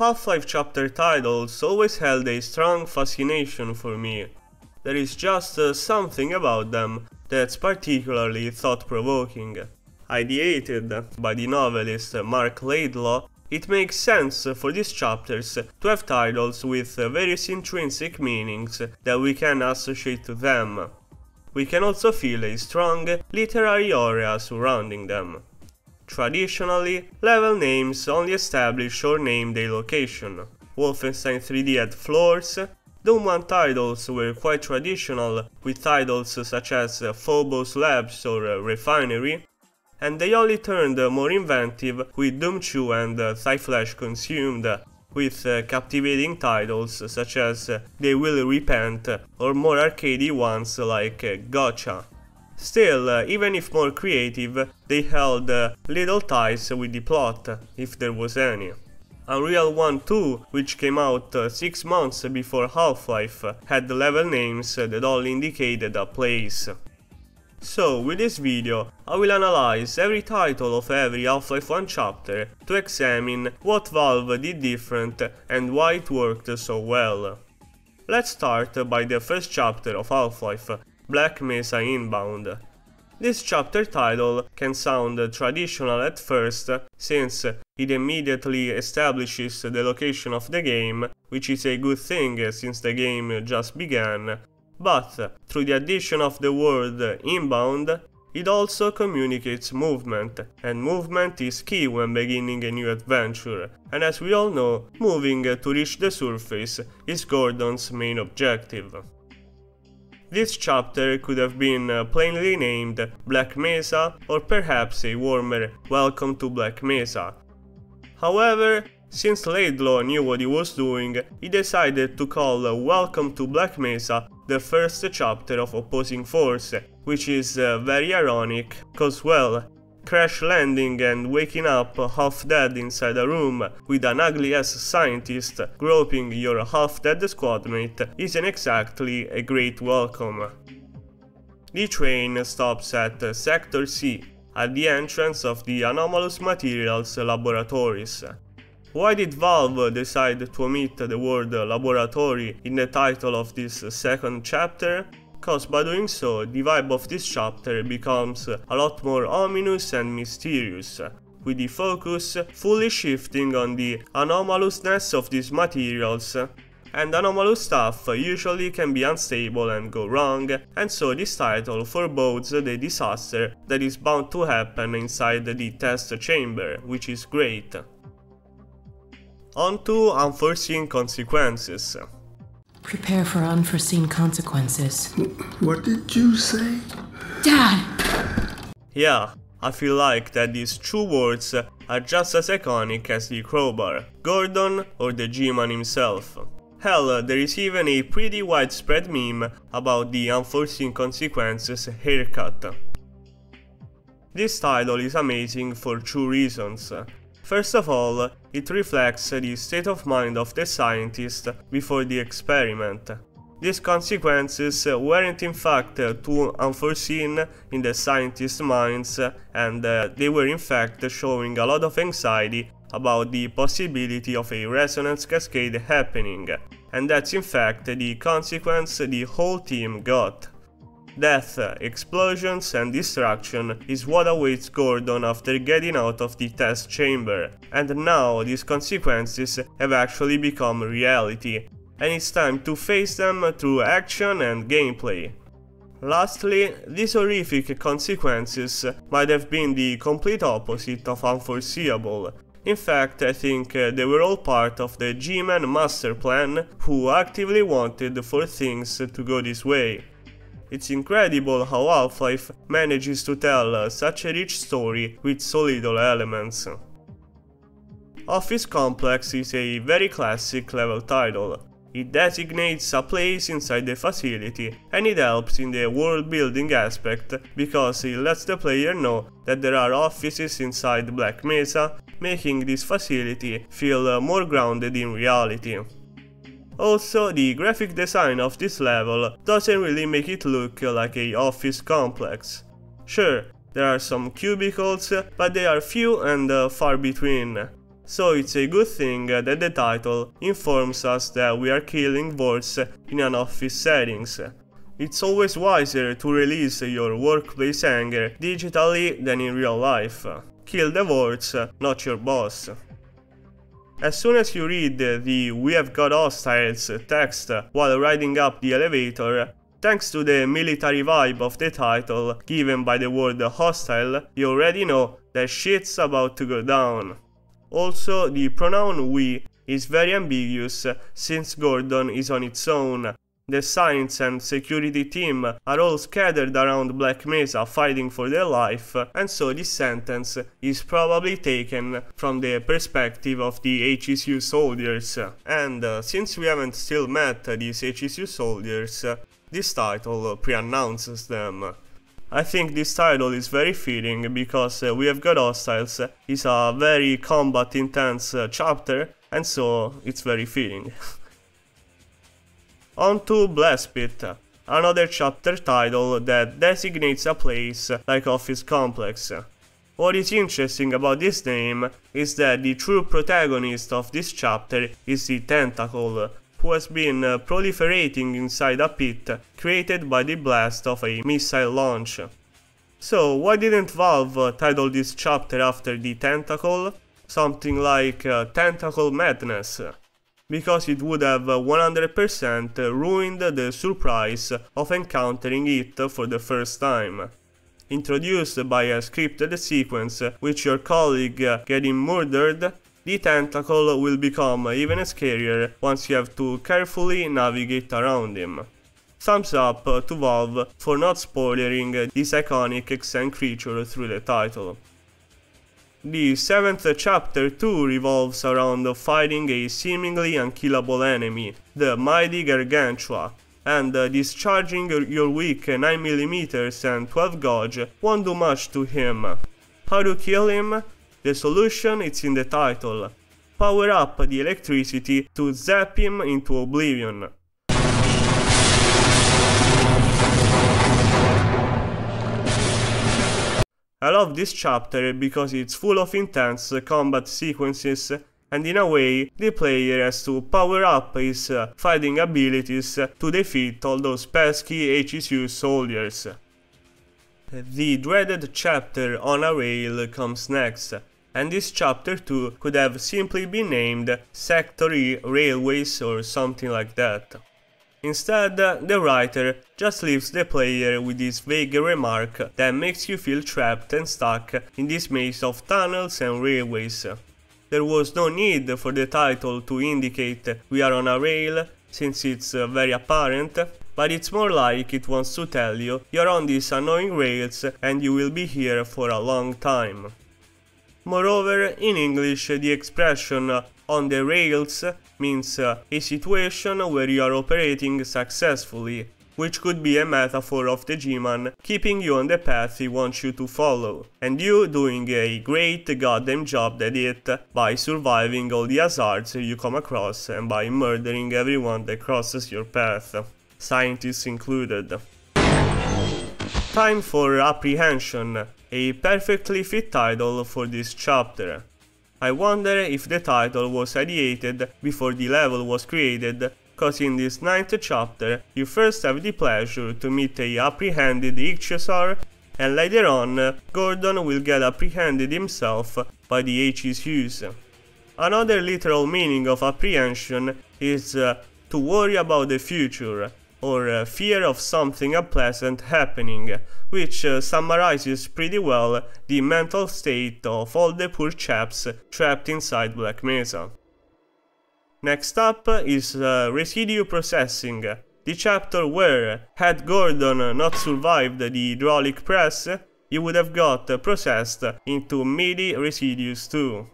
Half-Life chapter titles always held a strong fascination for me. There is just something about them that's particularly thought-provoking. Ideated by the novelist Mark Laidlaw, it makes sense for these chapters to have titles with various intrinsic meanings that we can associate to them. We can also feel a strong literary aura surrounding them. Traditionally, level names only establish or name their location. Wolfenstein 3D had floors, Doom 1 titles were quite traditional, with titles such as Phobos Labs or Refinery, and they only turned more inventive with Doom 2 and Thigh Flesh Consumed, with captivating titles such as They Will Repent or more arcadey ones like Gotcha. Still, even if more creative, they held little ties with the plot, if there was any. Unreal 1-2, which came out 6 months before Half-Life, had level names that all indicated a place. So, with this video, I will analyze every title of every Half-Life 1 chapter to examine what Valve did different and why it worked so well. Let's start by the first chapter of Half-Life, Black Mesa Inbound. This chapter title can sound traditional at first, since it immediately establishes the location of the game, which is a good thing since the game just began, but through the addition of the word inbound, it also communicates movement, and movement is key when beginning a new adventure, and as we all know, moving to reach the surface is Gordon's main objective. This chapter could have been plainly named Black Mesa, or perhaps a warmer Welcome to Black Mesa. However, since Laidlaw knew what he was doing, he decided to call Welcome to Black Mesa the first chapter of Opposing Force, which is very ironic, cause well, crash landing and waking up half dead inside a room with an ugly ass scientist groping your half dead squadmate isn't exactly a great welcome. The train stops at Sector C, at the entrance of the Anomalous Materials laboratories. Why did Valve decide to omit the word laboratory in the title of this second chapter? Cause by doing so, the vibe of this chapter becomes a lot more ominous and mysterious, with the focus fully shifting on the anomalousness of these materials. And anomalous stuff usually can be unstable and go wrong, and so this title forebodes the disaster that is bound to happen inside the test chamber, which is great. On to Unforeseen Consequences. Prepare for unforeseen consequences. What did you say? Dad! Yeah, I feel like that these two words are just as iconic as the crowbar, Gordon or the G-Man himself. Hell, there is even a pretty widespread meme about the Unforeseen Consequences haircut. This title is amazing for two reasons. First of all, it reflects the state of mind of the scientist before the experiment. These consequences weren't in fact too unforeseen in the scientist's minds, and they were in fact showing a lot of anxiety about the possibility of a resonance cascade happening, and that's in fact the consequence the whole team got. Death, explosions and destruction is what awaits Gordon after getting out of the test chamber, and now these consequences have actually become reality, and it's time to face them through action and gameplay. Lastly, these horrific consequences might have been the complete opposite of unforeseeable. In fact, I think they were all part of the G-Man master plan, who actively wanted for things to go this way. It's incredible how Half-Life manages to tell such a rich story with so little elements. Office Complex is a very classic level title. It designates a place inside the facility, and it helps in the world building aspect because it lets the player know that there are offices inside Black Mesa, making this facility feel more grounded in reality. Also, the graphic design of this level doesn't really make it look like an office complex. Sure, there are some cubicles, but they are few and far between. So it's a good thing that the title informs us that we are killing words in an office settings. It's always wiser to release your workplace anger digitally than in real life. Kill the words, not your boss. As soon as you read the "We have got hostiles" text while riding up the elevator, thanks to the military vibe of the title given by the word hostile, you already know that shit's about to go down. Also, the pronoun we is very ambiguous since Gordon is on its own. The science and security team are all scattered around Black Mesa fighting for their life, and so this sentence is probably taken from the perspective of the HSU soldiers. And since we haven't still met these HSU soldiers, this title pre-announces them. I think this title is very fitting because We Have Got Hostiles is a very combat intense chapter, and so it's very fitting. On to Blast Pit, another chapter title that designates a place like Office Complex. What is interesting about this name is that the true protagonist of this chapter is the Tentacle, who has been proliferating inside a pit created by the blast of a missile launch. So why didn't Valve title this chapter after the Tentacle? Something like Tentacle Madness. Because it would have 100% ruined the surprise of encountering it for the first time. Introduced by a scripted sequence with your colleague getting murdered, the Tentacle will become even scarier once you have to carefully navigate around him. Thumbs up to Valve for not spoiling this iconic XN creature through the title. The 7th chapter too revolves around fighting a seemingly unkillable enemy, the mighty Gargantua, and discharging your weak 9mm and 12 gauge won't do much to him. How to kill him? The solution is in the title. Power up the electricity to zap him into oblivion. I love this chapter because it's full of intense combat sequences, and in a way the player has to power up his fighting abilities to defeat all those pesky HSU soldiers. The dreaded chapter On a Rail comes next, and this chapter 2 could have simply been named Sector E Railways or something like that. Instead, the writer just leaves the player with this vague remark that makes you feel trapped and stuck in this maze of tunnels and railways. There was no need for the title to indicate we are on a rail, since it's very apparent, but it's more like it wants to tell you you're on these annoying rails and you will be here for a long time. Moreover, in English, the expression on the rails means a situation where you are operating successfully, which could be a metaphor of the G-Man keeping you on the path he wants you to follow, and you doing a great goddamn job at it by surviving all the hazards you come across and by murdering everyone that crosses your path, scientists included. Time for Apprehension, a perfectly fit title for this chapter. I wonder if the title was ideated before the level was created, cause in this 9th chapter you first have the pleasure to meet a apprehended Ichthyosaur, and later on Gordon will get apprehended himself by the HSUs. Another literal meaning of apprehension is to worry about the future, or fear of something unpleasant happening, which summarizes pretty well the mental state of all the poor chaps trapped inside Black Mesa. Next up is Residue Processing, the chapter where, had Gordon not survived the hydraulic press, he would have got processed into meaty residues too.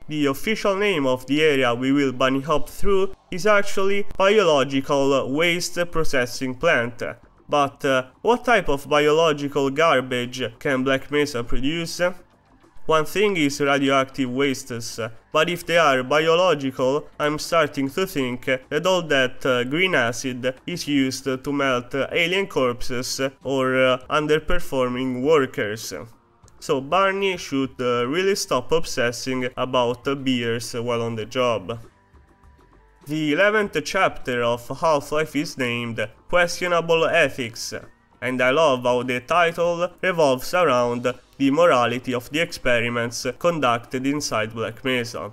The official name of the area we will bunny hop through is actually Biological Waste Processing Plant, but what type of biological garbage can Black Mesa produce? One thing is radioactive wastes, but if they are biological, I'm starting to think that all that green acid is used to melt alien corpses or underperforming workers. so Barney should really stop obsessing about beers while on the job. The 11th chapter of Half-Life is named Questionable Ethics, and I love how the title revolves around the morality of the experiments conducted inside Black Mesa.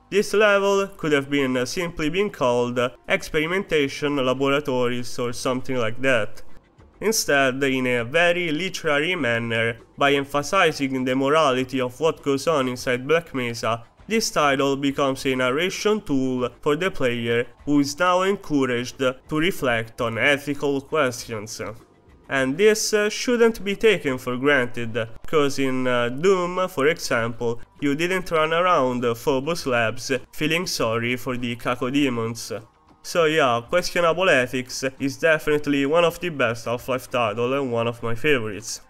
This level could have been simply been called Experimentation Laboratories or something like that. Instead, in a very literary manner, by emphasizing the morality of what goes on inside Black Mesa, this title becomes a narration tool for the player, who is now encouraged to reflect on ethical questions. And this shouldn't be taken for granted, cause in Doom, for example, you didn't run around Phobos Labs feeling sorry for the cacodemons. So yeah, Questionable Ethics is definitely one of the best Half-Life titles and one of my favorites.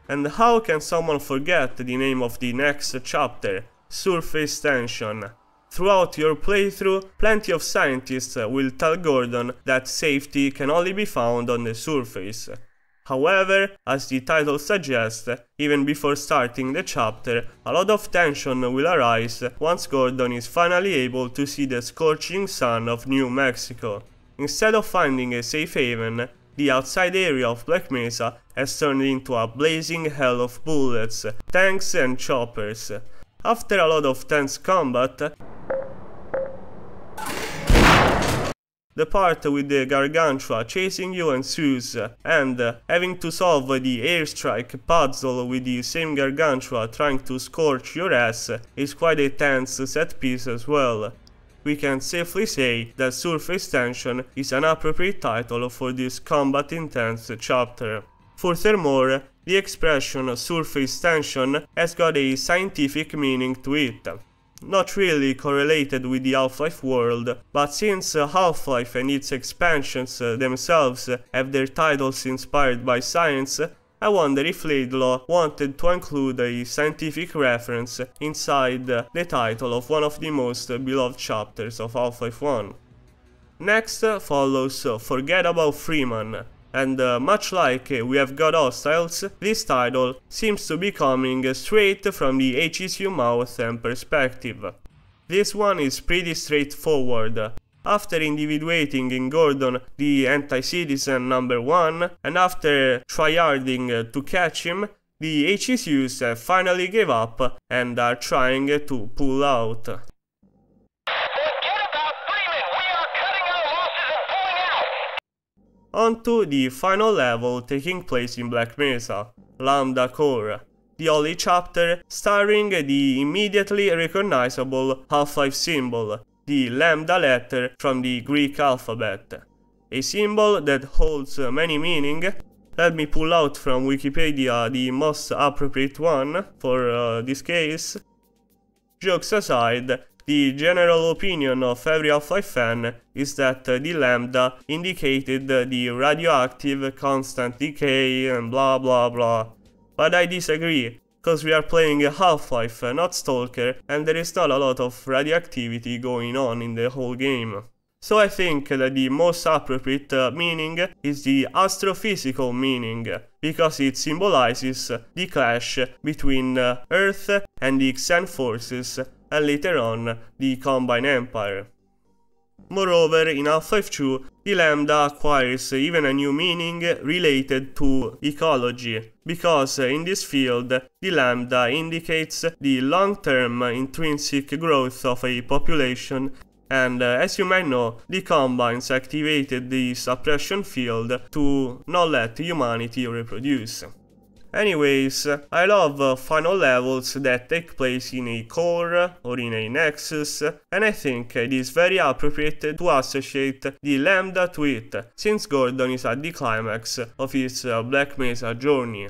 And how can someone forget the name of the next chapter? Surface Tension. Throughout your playthrough, plenty of scientists will tell Gordon that safety can only be found on the surface. However, as the title suggests, even before starting the chapter, a lot of tension will arise once Gordon is finally able to see the scorching sun of New Mexico. Instead of finding a safe haven, the outside area of Black Mesa has turned into a blazing hell of bullets, tanks and choppers. After a lot of tense combat, the part with the Gargantua chasing you ensues, and having to solve the airstrike puzzle with the same Gargantua trying to scorch your ass is quite a tense set piece as well. We can safely say that Surface Tension is an appropriate title for this combat intense chapter. Furthermore, the expression surface tension has got a scientific meaning to it. Not really correlated with the Half-Life world, but since Half-Life and its expansions themselves have their titles inspired by science, I wonder if Laidlaw wanted to include a scientific reference inside the title of one of the most beloved chapters of Half-Life 1. Next follows Forget About Freeman. And much like We Have Got Hostiles, this title seems to be coming straight from the HECU mouth and perspective. This one is pretty straightforward. After individuating in Gordon the anti-citizen number 1, and after tryharding to catch him, the HECUs have finally gave up and are trying to pull out. On to the final level taking place in Black Mesa, Lambda Core, the only chapter starring the immediately recognizable Half-Life symbol, the lambda letter from the Greek alphabet. A symbol that holds many meanings. Let me pull out from Wikipedia the most appropriate one for this case. Jokes aside, the general opinion of every Half-Life fan is that the lambda indicated the radioactive constant decay and blah blah blah. But I disagree, cause we are playing a Half-Life, not Stalker, and there is not a lot of radioactivity going on in the whole game. So I think that the most appropriate meaning is the astrophysical meaning, because it symbolizes the clash between Earth and the Xen forces, and later on the Combine Empire. Moreover, in Half-Life 2, the lambda acquires even a new meaning related to ecology, because in this field, the lambda indicates the long-term intrinsic growth of a population, and as you might know, the Combines activated the suppression field to not let humanity reproduce. Anyways, I love final levels that take place in a core or in a nexus, and I think it is very appropriate to associate the lambda to it, since Gordon is at the climax of his Black Mesa journey.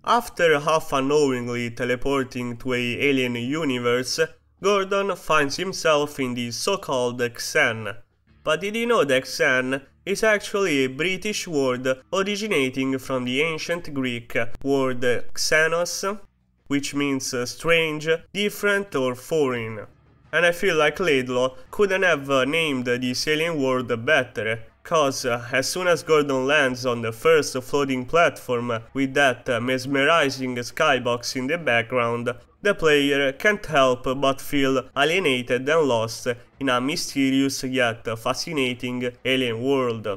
After half unknowingly teleporting to a alien universe, Gordon finds himself in the so-called Xen. But did you know that Xen is actually a British word originating from the ancient Greek word xenos, which means strange, different or foreign. And I feel like Laidlaw couldn't have named this alien word better, cause as soon as Gordon lands on the first floating platform with that mesmerizing skybox in the background, the player can't help but feel alienated and lost in a mysterious yet fascinating alien world.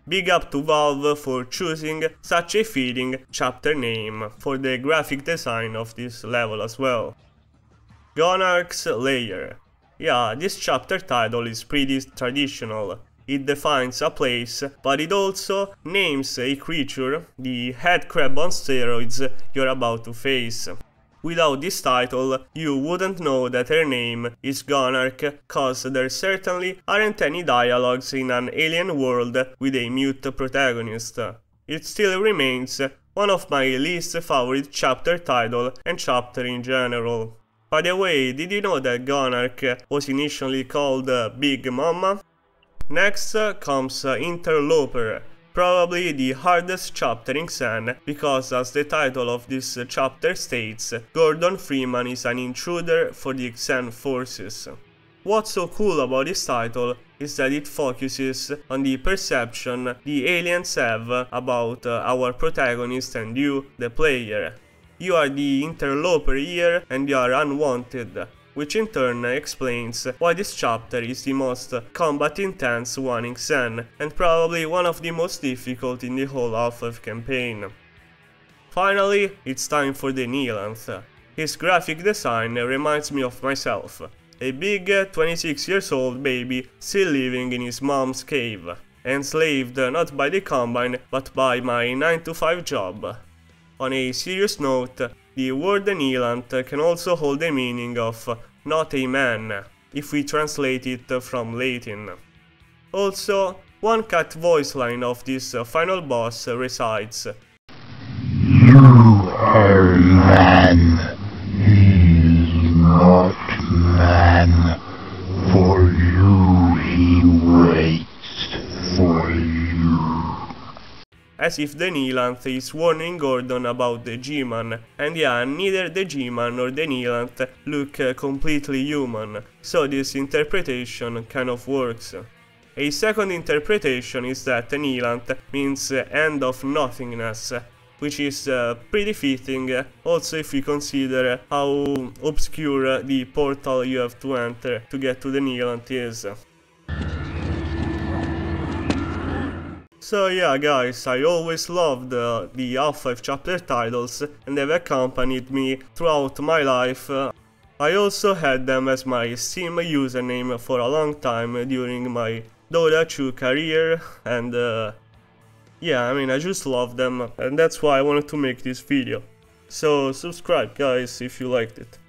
Big up to Valve for choosing such a fitting chapter name for the graphic design of this level as well. Gonarch's Lair. Yeah, this chapter title is pretty traditional. It defines a place, but it also names a creature, the head crab on steroids you're about to face. Without this title, you wouldn't know that her name is Gonarch, cause there certainly aren't any dialogues in an alien world with a mute protagonist. It still remains one of my least favorite chapter title and chapter in general. By the way, did you know that Gonarch was initially called Big Mama? Next comes Interloper, probably the hardest chapter in Xen, because as the title of this chapter states, Gordon Freeman is an intruder for the Xen forces. What's so cool about this title is that it focuses on the perception the aliens have about our protagonist and you, the player. You are the interloper here and you are unwanted, which in turn explains why this chapter is the most combat intense one in Xen, and probably one of the most difficult in the whole Half-Life campaign. Finally, it's time for the Nihilanth. His graphic design reminds me of myself, a big 26-year-old baby still living in his mom's cave, enslaved not by the Combine but by my 9-to-5 job. On a serious note, the word Nihilanth can also hold the meaning of not a man, if we translate it from Latin. Also, one cut voice line of this final boss recites, "You are man, he is not man, for you he waits for you." As if the Nihilanth is warning Gordon about the G-Man, and yeah, neither the G-Man nor the Nihilanth look completely human, so this interpretation kind of works. A second interpretation is that the Nihilanth means end of nothingness, which is pretty fitting, also if we consider how obscure the portal you have to enter to get to the Nihilanth is. So yeah guys, I always loved the Half-Life chapter titles and they've accompanied me throughout my life. I also had them as my Steam username for a long time during my Dota 2 career, and yeah, I mean, I just love them and that's why I wanted to make this video. So subscribe guys if you liked it.